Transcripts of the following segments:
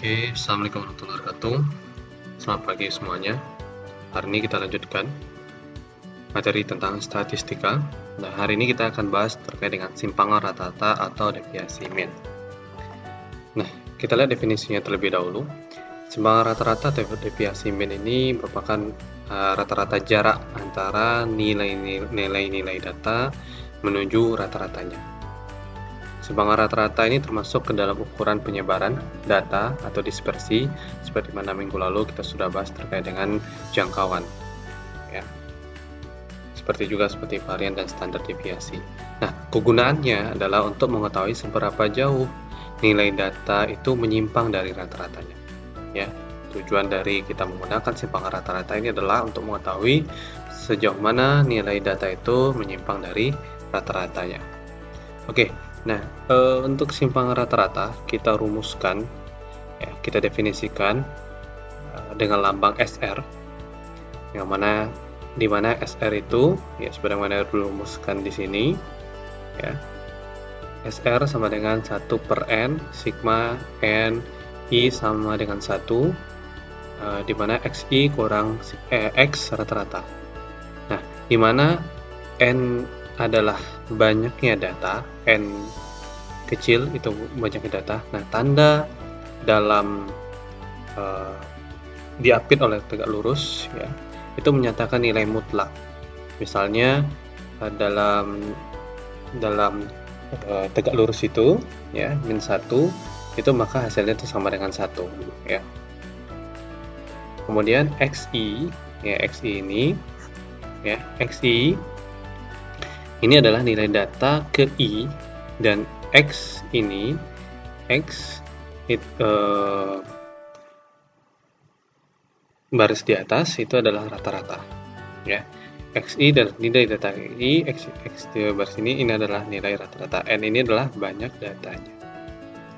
Oke, Assalamualaikum warahmatullahi wabarakatuh. Selamat pagi semuanya. Hari ini kita lanjutkan materi tentang statistika. Nah, hari ini kita akan bahas terkait dengan simpangan rata-rata atau deviasi mean. Nah, kita lihat definisinya terlebih dahulu. Simpangan rata-rata atau deviasi mean ini merupakan rata-rata jarak antara nilai-nilai data menuju rata-ratanya. Simpangan rata-rata ini termasuk ke dalam ukuran penyebaran data atau dispersi, seperti mana minggu lalu kita sudah bahas terkait dengan jangkauan, ya. Seperti varian dan standar deviasi. Nah, kegunaannya adalah untuk mengetahui seberapa jauh nilai data itu menyimpang dari rata-ratanya. Ya, tujuan dari kita menggunakan simpangan rata-rata ini adalah untuk mengetahui sejauh mana nilai data itu menyimpang dari rata-ratanya. Oke. Nah, untuk simpangan rata-rata kita rumuskan, ya, kita definisikan dengan lambang SR, di mana SR itu, ya, sebagaimana dirumuskan di sini, ya, SR sama dengan 1/n sigma n i sama dengan 1, di mana xi kurang x rata-rata. Nah, di mana n adalah banyaknya data, n kecil itu banyaknya data. Nah, tanda dalam diapit oleh tegak lurus, ya, itu menyatakan nilai mutlak. Misalnya dalam tegak lurus itu, ya, min 1 itu maka hasilnya itu sama dengan 1, ya. Kemudian xi, ya, xi ini, ya, xi ini adalah nilai data ke i, dan x ini, baris di atas itu adalah rata-rata, ya. Xi dan nilai data i, x di baris ini adalah nilai rata-rata, n ini adalah banyak datanya.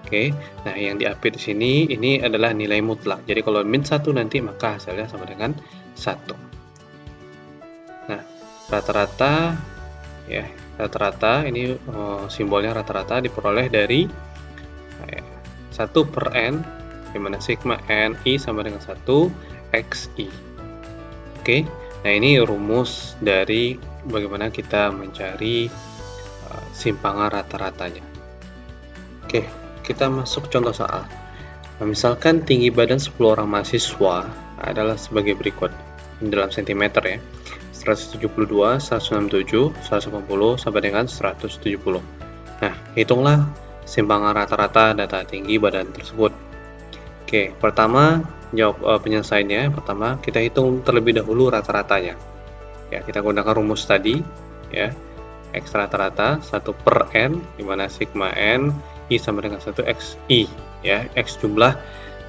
Oke, nah yang diapit di sini ini adalah nilai mutlak. Jadi kalau min 1 nanti maka hasilnya sama dengan 1. Nah, rata-rata, ya, rata-rata ini simbolnya rata-rata diperoleh dari 1/n, di mana sigma n i sama dengan 1 xi. Oke, nah ini rumus dari bagaimana kita mencari simpangan rata-ratanya. Oke, kita masuk contoh soal. Nah, misalkan tinggi badan 10 orang mahasiswa adalah sebagai berikut dalam sentimeter, ya. 172, 167, 180 sampai dengan 170. Nah, hitunglah simpangan rata-rata data tinggi badan tersebut. Oke, pertama jawab penyelesaiannya. Pertama, kita hitung terlebih dahulu rata-ratanya. Ya, kita gunakan rumus tadi, ya. X rata-rata 1/n, di mana sigma n i sama dengan 1 xi, ya. X jumlah,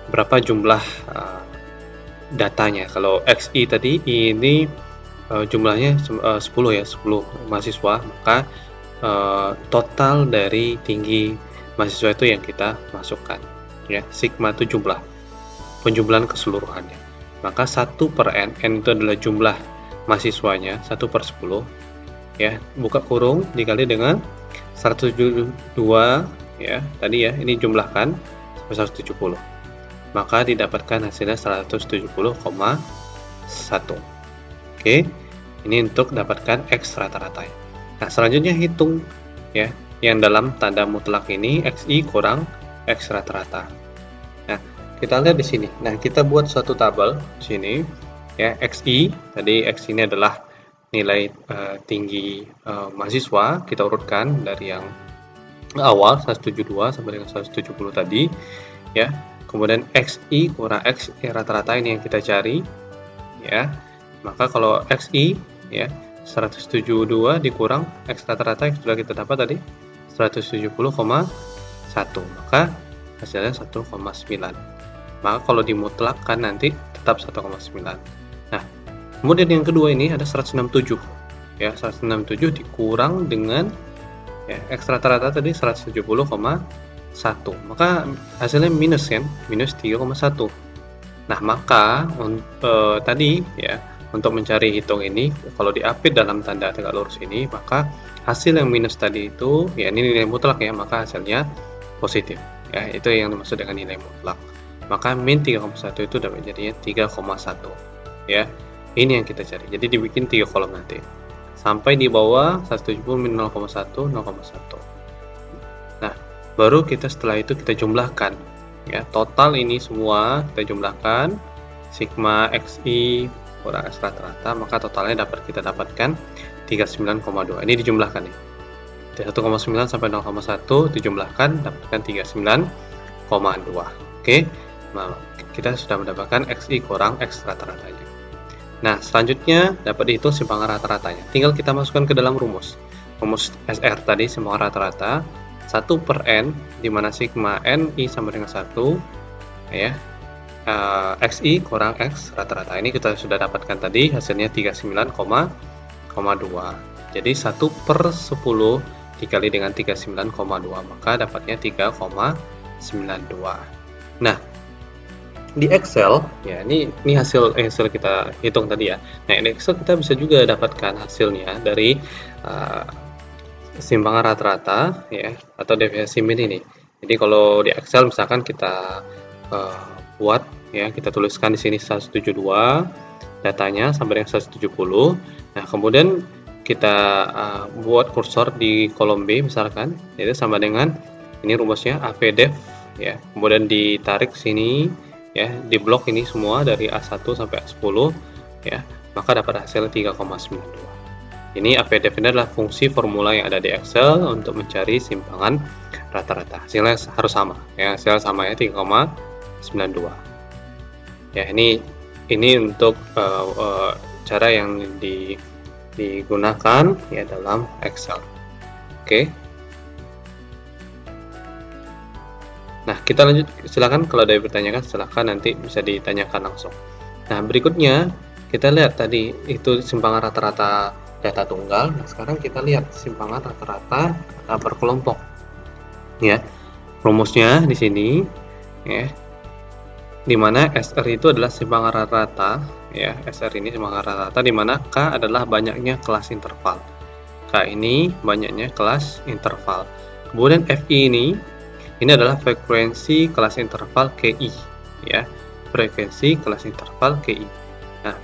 berapa jumlah datanya. Kalau xi tadi ini jumlahnya 10, ya, 10 mahasiswa, maka total dari tinggi mahasiswa itu yang kita masukkan, ya. Sigma itu jumlah, penjumlahan keseluruhannya, maka 1/n, n itu adalah jumlah mahasiswanya, 1/10, ya, buka kurung dikali dengan 172, ya, tadi, ya, ini jumlahkan sampai 170, maka didapatkan hasilnya 170,1. Oke, ini untuk dapatkan X rata-rata. Nah, selanjutnya hitung, ya, yang dalam tanda mutlak ini xi kurang X rata-rata. Nah, kita lihat di sini. Nah, kita buat suatu tabel di sini, ya. Xi tadi, x ini adalah nilai tinggi mahasiswa. Kita urutkan dari yang awal 172 sampai dengan 170 tadi, ya. Kemudian xi kurang X rata-rata ini yang kita cari, ya. Maka kalau xi, ya, 172 dikurang X rata-rata yang sudah kita dapat tadi 170,1, maka hasilnya 1,9. Maka kalau dimutlakkan nanti tetap 1,9. Nah, kemudian yang kedua ini ada 167, ya. 167 dikurang dengan, ya, X rata-rata tadi 170,1, maka hasilnya minus, kan, minus 3,1. Nah, maka tadi, ya, untuk mencari hitung ini, kalau diapit dalam tanda tegak lurus ini, maka hasil yang minus tadi itu, ya, ini nilai mutlak, ya, maka hasilnya positif, ya. Itu yang dimaksud dengan nilai mutlak. maka min 3,1 itu dapat jadinya 3,1 ya. Ini yang kita cari, jadi dibikin 3 kolom nanti sampai di bawah 170 min 0,1 0,1. Nah baru kita setelah itu kita jumlahkan ya, total ini semua kita jumlahkan sigma xi kurang x rata-rata, maka totalnya kita dapatkan 39,2. Ini dijumlahkan nih, 1,9 sampai 0,1 dijumlahkan dapatkan 39,2. Oke, nah kita sudah mendapatkan xi kurang x rata-ratanya. Nah selanjutnya dapat dihitung simpangan rata-ratanya, tinggal kita masukkan ke dalam rumus SR tadi, simpangan rata-rata 1/n, dimana sigma ni sama dengan 1 ya, xi kurang x rata-rata. Ini kita sudah dapatkan tadi, hasilnya 39,2. jadi 1/10 dikali dengan 39,2, maka dapatnya 3,92. Nah di Excel ya, ini hasil kita hitung tadi ya. Nah di Excel kita bisa juga dapatkan hasilnya dari simpangan rata-rata ya, atau deviasi min ini. Jadi kalau di Excel misalkan kita buat ya, kita tuliskan di sini 172 datanya sampai dengan 170. Nah kemudian kita buat kursor di kolom B misalkan, itu sama dengan ini rumusnya APDEF ya, kemudian ditarik sini ya, di blok ini semua dari A1 sampai A10 ya, maka dapat hasil 3,92. Ini APDEF ini adalah fungsi formula yang ada di Excel untuk mencari simpangan rata-rata. Hasilnya harus sama ya, hasil sama ya 3,92. Ya ini untuk cara yang digunakan ya dalam Excel. Oke. Nah kita lanjut, silakan kalau ada yang bertanyakan silahkan nanti bisa ditanyakan langsung. Nah berikutnya kita lihat tadi itu simpangan rata-rata data tunggal. Nah sekarang kita lihat simpangan rata-rata data berkelompok ya. Rumusnya di sini ya, dimana SR itu adalah simpangan rata-rata ya, SR ini simpangan rata-rata dimana K adalah banyaknya kelas interval, K ini banyaknya kelas interval. Kemudian FI ini adalah frekuensi kelas interval KI ya, frekuensi kelas interval KI. Nah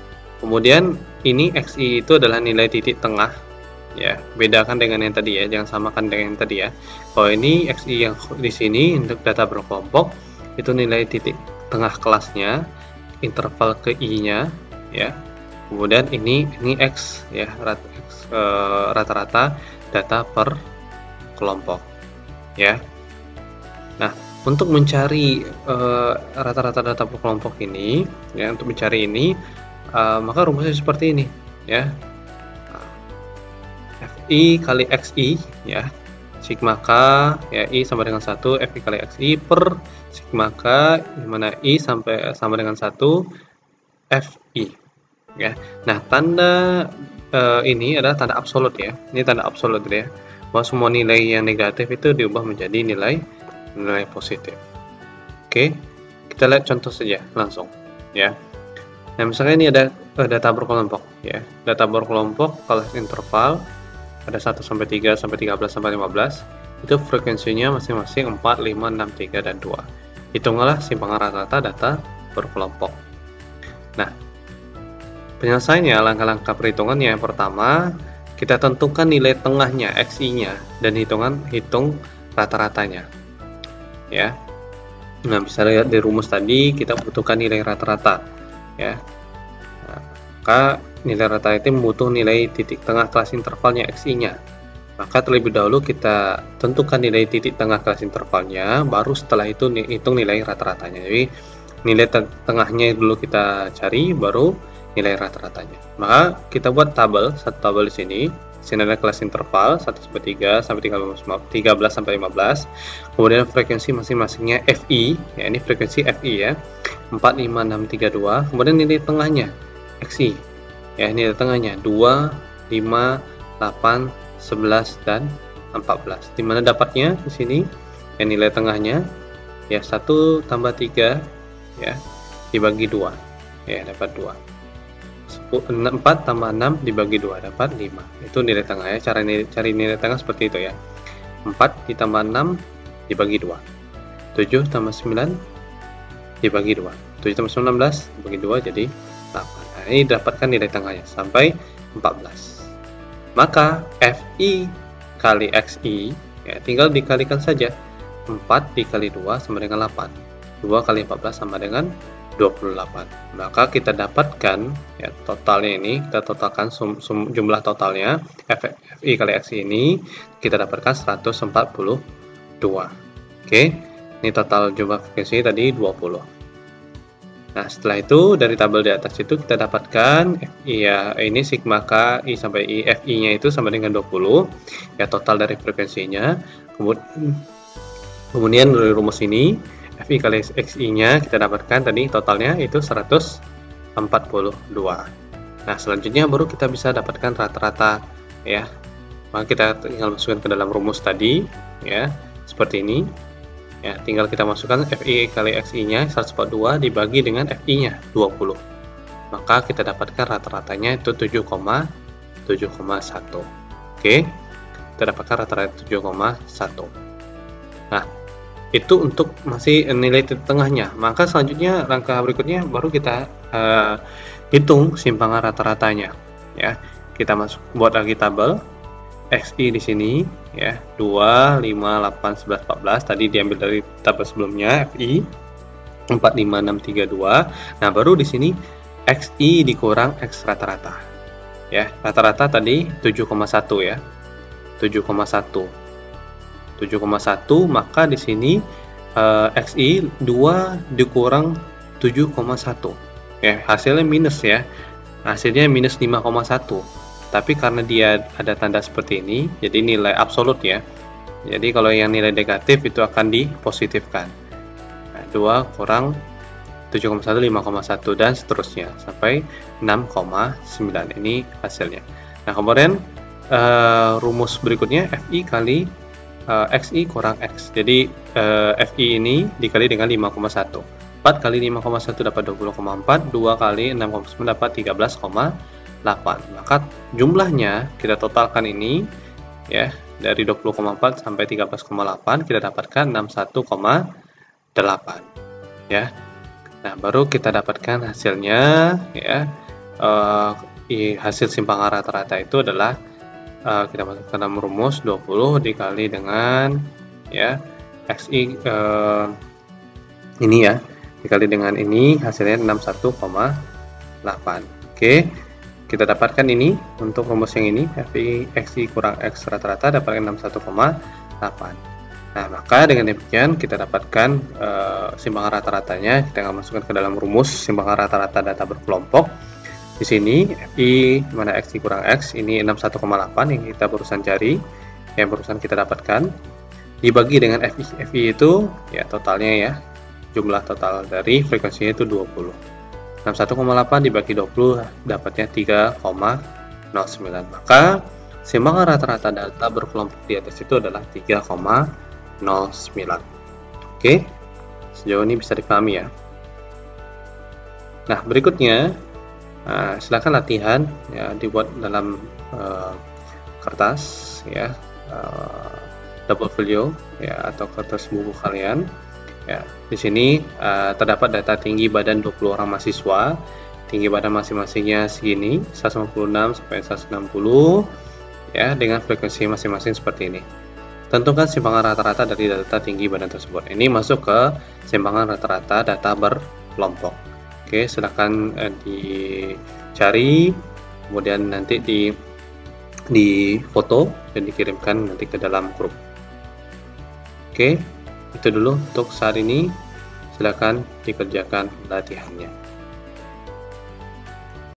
kemudian ini XI itu adalah nilai titik tengah ya, bedakan dengan yang tadi ya, jangan samakan dengan yang tadi ya. Kalau ini XI yang di sini untuk data berkelompok itu nilai titik tengah kelasnya, interval KI-nya ya. Kemudian ini X ya, rata-rata data per kelompok ya. Nah untuk mencari rata-rata data per kelompok ini ya, untuk mencari ini maka rumusnya seperti ini ya, FI kali XI ya, sigma K ya, I sama dengan 1 FI kali XI per sigma K, dimana I sama dengan 1 FI ya. Nah tanda ini adalah tanda absolut ya, ini tanda absolut ya, bahwa semua nilai yang negatif itu diubah menjadi nilai positif. Oke, kita lihat contoh saja langsung ya. Nah misalnya ini ada data berkelompok ya, data berkelompok kelas interval ada 1 sampai 3 sampai 13 sampai 15, itu frekuensinya masing-masing 4, 5, 6, 3 dan 2. Hitunglah simpangan rata-rata data berkelompok. Nah penyelesaiannya, langkah-langkah perhitungannya, yang pertama kita tentukan nilai tengahnya XI-nya dan hitung rata-ratanya ya. Nah bisa lihat di rumus tadi kita butuhkan nilai rata-rata ya. Nah, maka nilai rata itu membutuhkan nilai titik tengah kelas intervalnya XI-nya. Maka terlebih dahulu kita tentukan nilai titik tengah kelas intervalnya, baru setelah itu hitung nilai rata-ratanya. Jadi nilai tengahnya dulu kita cari, baru nilai rata-ratanya. Maka kita buat satu tabel di sini. Sini ada kelas interval 1 sampai 3 sampai 13 sampai 15. Kemudian frekuensi masing-masingnya FI ya, ini frekuensi FI ya, 4, 5, 6, 3, 2. Kemudian nilai tengahnya XI ya, nilai tengahnya 2, 5, 8, 11 dan 14. Dimana dapatnya di sini ya, nilai tengahnya ya 1 tambah 3 ya dibagi 2 ya, dapat 2. 4 tambah 6 dibagi 2 dapat 5. Itu nilai tengah ya. Cara cari nilai tengah seperti itu ya. 4 ditambah 6 dibagi 2. 7 tambah 9 dibagi 2. 7 tambah 16 dibagi 2 jadi 8. Nah, ini dapatkan nilai tengahnya sampai 14. Maka FI kali XI ya tinggal dikalikan saja. 4 dikali 2 sama dengan 8. 2 kali 14 sama dengan 28. Maka kita dapatkan ya totalnya ini, kita totalkan jumlah totalnya FI kali XI ini kita dapatkan 142. Oke, ini total jumlah frekuensi tadi 20. Nah, setelah itu dari tabel di atas itu kita dapatkan FI ya, ini sigma K I sampai I, FI-nya itu sama dengan 20 ya total dari frekuensinya. Kemudian dari rumus ini FI kali XI-nya kita dapatkan tadi totalnya itu 142. Nah, selanjutnya baru kita bisa dapatkan rata-rata ya. Maka kita tinggal masukkan ke dalam rumus tadi ya, seperti ini. Ya, tinggal kita masukkan FI kali XI-nya 142 dibagi dengan FI-nya 20. Maka kita dapatkan rata-ratanya itu 7,1. Oke. Kita dapatkan rata-rata 7,1. Nah, itu untuk masih nilai tengahnya. Maka selanjutnya langkah berikutnya baru kita hitung simpangan rata-ratanya. Ya, kita buat lagi tabel XI di sini ya 2, 5, 8, 11, 14 tadi diambil dari tabel sebelumnya FI 4, 5, 6, 3, 2. Nah, baru di sini XI dikurang X rata-rata. Ya, rata-rata tadi 7,1 ya. 7,1. Maka di sini XI 2 dikurang 7,1. Ya, hasilnya minus ya. Hasilnya minus 5,1. Tapi karena dia ada tanda seperti ini, jadi nilai absolut ya. Jadi kalau yang nilai negatif itu akan dipositifkan. Nah, 2 kurang 7,1, 5,1 dan seterusnya sampai 6,9. Ini hasilnya. Nah, kemudian rumus berikutnya FI kali XI kurang X. Jadi FI ini dikali dengan 5,1. 4 kali 5,1 dapat 20,4, 2 kali 6,9 dapat 13,8. Maka jumlahnya kita totalkan ini ya, dari 20,4 sampai 13,8 kita dapatkan 61,8 ya. Nah, baru kita dapatkan hasilnya ya. Hasil simpangan rata-rata itu adalah kita masukkan dalam rumus 20 dikali dengan ya XI ini ya, dikali dengan ini hasilnya 61,8. Oke. Kita dapatkan ini untuk rumus yang ini FI XI kurang X rata-rata dapatkan 61,8. Nah, maka dengan demikian kita dapatkan simpangan rata-ratanya. Kita akan masukkan ke dalam rumus simpangan rata-rata data berkelompok. Di sini FI mana XI kurang X ini 61,8 yang kita barusan cari, yang barusan kita dapatkan dibagi dengan FI itu ya totalnya ya, jumlah total dari frekuensinya itu 20. 61,8 dibagi 20 dapatnya 3,09. Maka simpangan rata-rata data berkelompok di atas itu adalah 3,09. Oke, sejauh ini bisa dipahami ya. Nah, berikutnya silakan latihan ya, dibuat dalam kertas ya, double folio ya, atau kertas buku kalian. Ya, di sini terdapat data tinggi badan 20 orang mahasiswa. Tinggi badan masing-masingnya segini, 156 sampai 160 ya, dengan frekuensi masing-masing seperti ini. Tentukan simpangan rata-rata dari data tinggi badan tersebut. Ini masuk ke simpangan rata-rata data berkelompok. Oke, silakan dicari, kemudian nanti di foto dan dikirimkan nanti ke dalam grup. Oke. Itu dulu untuk saat ini, silakan dikerjakan latihannya.